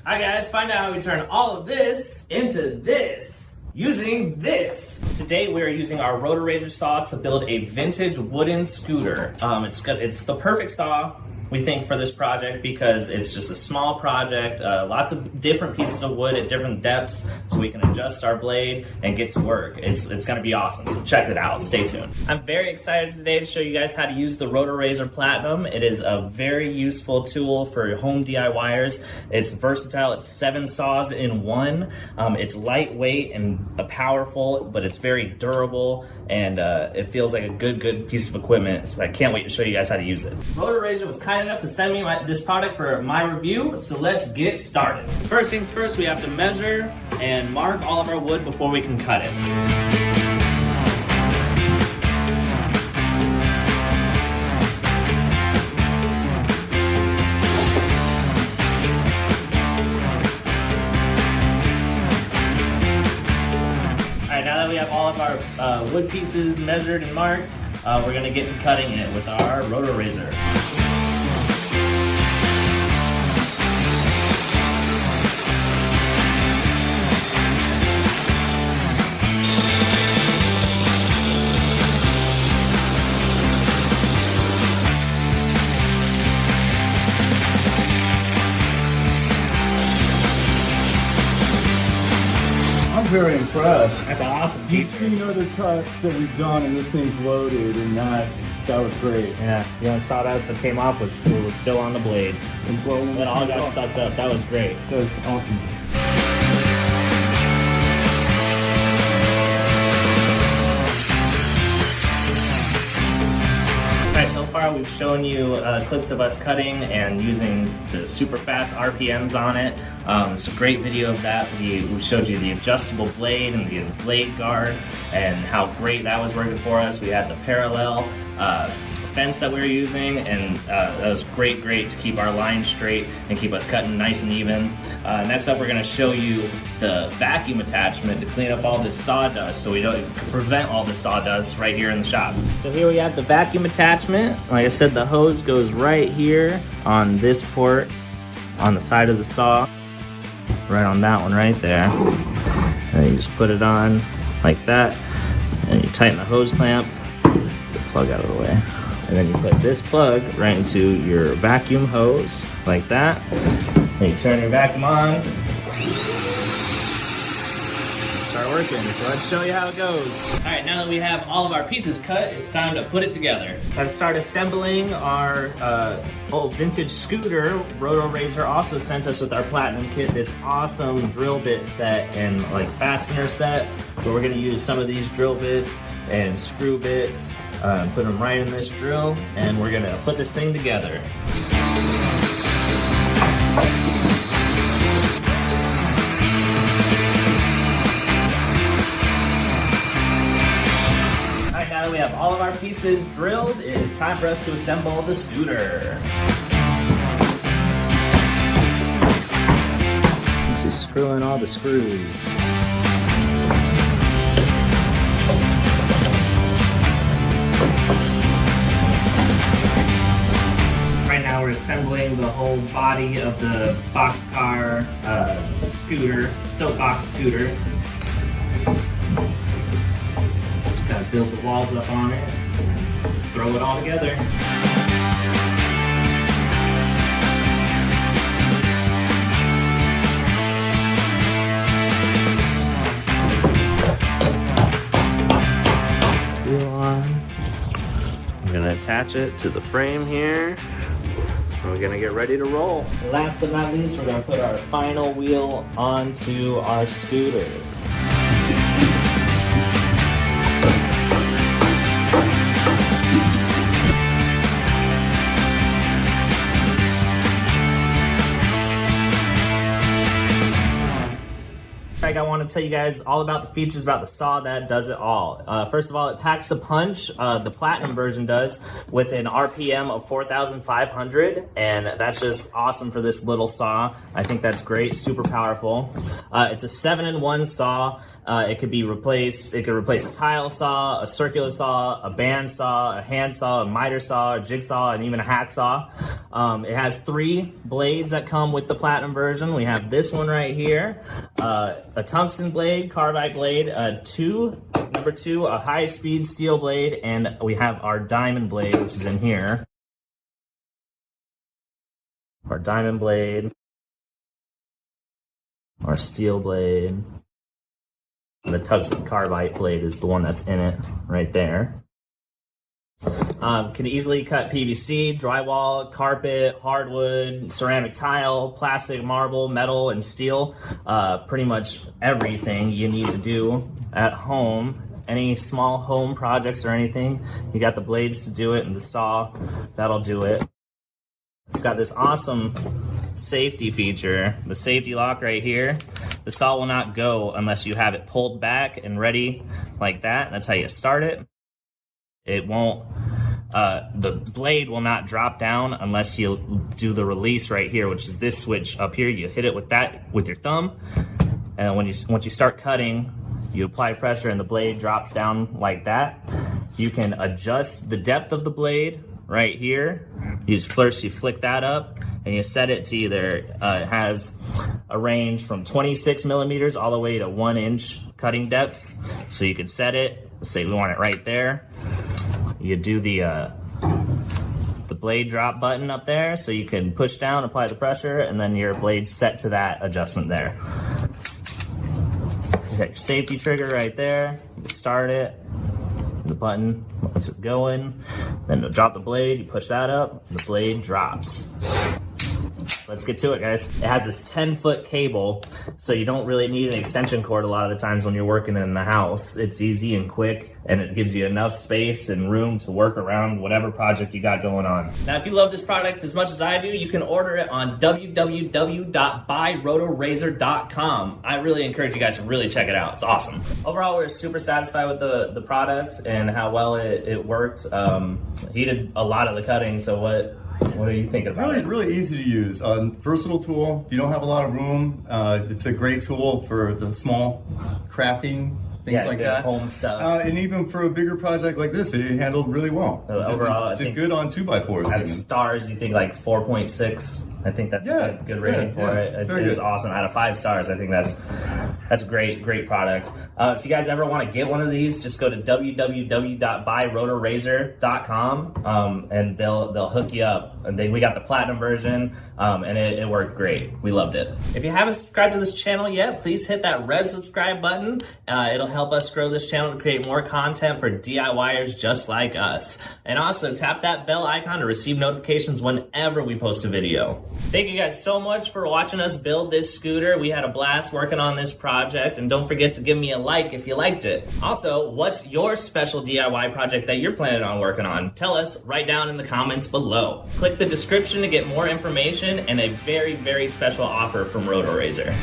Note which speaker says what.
Speaker 1: Alright guys, find out how we turn all of this into this using this. Today we are using our Rotorazor saw to build a vintage wooden scooter. It's the perfect saw, we think, for this project because it's just a small project, lots of different pieces of wood at different depths, so we can adjust our blade and get to work. It's going to be awesome, so check it out. Stay tuned. I'm very excited today to show you guys how to use the Rotorazor Platinum. It is a very useful tool for home DIYers. It's versatile. It's 7 saws in one. It's lightweight and powerful, but it's very durable, and it feels like a good piece of equipment, so I can't wait to show you guys how to use it. Rotorazor was kind enough to send me this product for my review, so let's get started. First things first, we have to measure and mark all of our wood before we can cut it. Alright, now that we have all of our wood pieces measured and marked, we're going to get to cutting it with our Rotorazor.
Speaker 2: I'm very impressed.
Speaker 1: That's an awesome
Speaker 2: You've
Speaker 1: feature.
Speaker 2: seen other cuts that we've done and this thing's loaded, and that was great.
Speaker 1: Yeah, the only sawdust that came off was still on the blade. It all got sucked up. That was great.
Speaker 2: That was awesome.
Speaker 1: Alright, so far we've shown you clips of us cutting and using the super fast RPMs on it. It's a great video of that. We showed you the adjustable blade and the blade guard and how great that was working for us. We had the parallel fence that we were using, and that was great to keep our line straight and keep us cutting nice and even. Next up, we're going to show you the vacuum attachment to clean up all this sawdust, so we can prevent all the sawdust right here in the shop. So here we have the vacuum attachment. Like I said, the hose goes right here on this port on the side of the saw, right on that one right there. And you just put it on like that, and you tighten the hose clamp, get the plug out of the way. And then you put this plug right into your vacuum hose, like that. Then you turn your vacuum on. Start working, so let's show you how it goes. All right, now that we have all of our pieces cut, it's time to put it together. Let's start assembling our old vintage scooter. Rotorazor also sent us with our Platinum kit this awesome drill bit set and like fastener set, where we're gonna use some of these drill bits and screw bits, put them right in this drill, and we're gonna put this thing together. Alright, now that we have all of our pieces drilled, it is time for us to assemble the scooter. This is screwing all the screws. We're assembling the whole body of the boxcar scooter, soapbox scooter. Just gotta build the walls up on it, throw it all together. I'm gonna attach it to the frame here. We're gonna get ready to roll. Last but not least, we're gonna put our final wheel onto our scooter. Alright I want to tell you guys all about the features about the saw that does it all. First of all, it packs a punch. The Platinum version does, with an RPM of 4,500, and that's just awesome for this little saw. I think that's great, super powerful. It's a 7-in-1 saw. It could replace a tile saw, a circular saw, a band saw, a hand saw, a miter saw, a jigsaw, and even a hacksaw. It has 3 blades that come with the Platinum version. We have this one right here, a tungsten blade, carbide blade, number 2, a high-speed steel blade, and we have our diamond blade, which is in here. Our diamond blade, our steel blade. The tungsten carbide blade is the one that's in it right there. Can easily cut PVC, drywall, carpet, hardwood, ceramic tile, plastic, marble, metal, and steel. Pretty much everything you need to do at home. Any small home projects or anything, you got the blades to do it, and the saw, that'll do it. It's got this awesome safety feature, the safety lock right here. The saw will not go unless you have it pulled back and ready like that. That's how you start it. It won't, the blade will not drop down unless you do the release right here, which is this switch up here. You hit it with your thumb, and once you start cutting, you apply pressure and the blade drops down like that. You can adjust the depth of the blade right here. You flick that up and you set it to either, it has a range from 26 millimeters all the way to 1 inch cutting depths. So you can set it, say we want it right there. You do the blade drop button up there, so you can push down, apply the pressure, and then your blade's set to that adjustment there. You got your safety trigger right there. You start it, the button lets it going, then to drop the blade, you push that up, the blade drops. Let's get to it, guys. It has this 10-foot cable, so you don't really need an extension cord a lot of the times when you're working in the house. It's easy and quick, and it gives you enough space and room to work around whatever project you got going on. Now, if you love this product as much as I do, you can order it on www.buyrotorazor.com. I really encourage you guys to really check it out. It's awesome. Overall, we're super satisfied with the product and how well it worked. He did a lot of the cutting, so what do you think about it?
Speaker 3: Really easy to use. Versatile tool. If you don't have a lot of room, it's a great tool for the small crafting, things like that.
Speaker 1: Home stuff.
Speaker 3: And even for a bigger project like this, it handled really well.
Speaker 1: Overall, I think
Speaker 3: good on 2x4s.
Speaker 1: At stars, you think like 4.6. I think that's a good rating for it. It is awesome. Out of 5 stars, I think that's a great product. If you guys ever want to get one of these, just go to www.buyrotorazor.com, and they'll hook you up. And we got the Platinum version, and it worked great. We loved it. If you haven't subscribed to this channel yet, please hit that red subscribe button. It'll help us grow this channel to create more content for DIYers just like us. And also tap that bell icon to receive notifications whenever we post a video. Thank you guys so much for watching us build this scooter. We had a blast working on this project, and don't forget to give me a like if you liked it. Also, what's your special DIY project that you're planning on working on? Tell us right down in the comments below. Click the description to get more information and a very special offer from Rotorazor.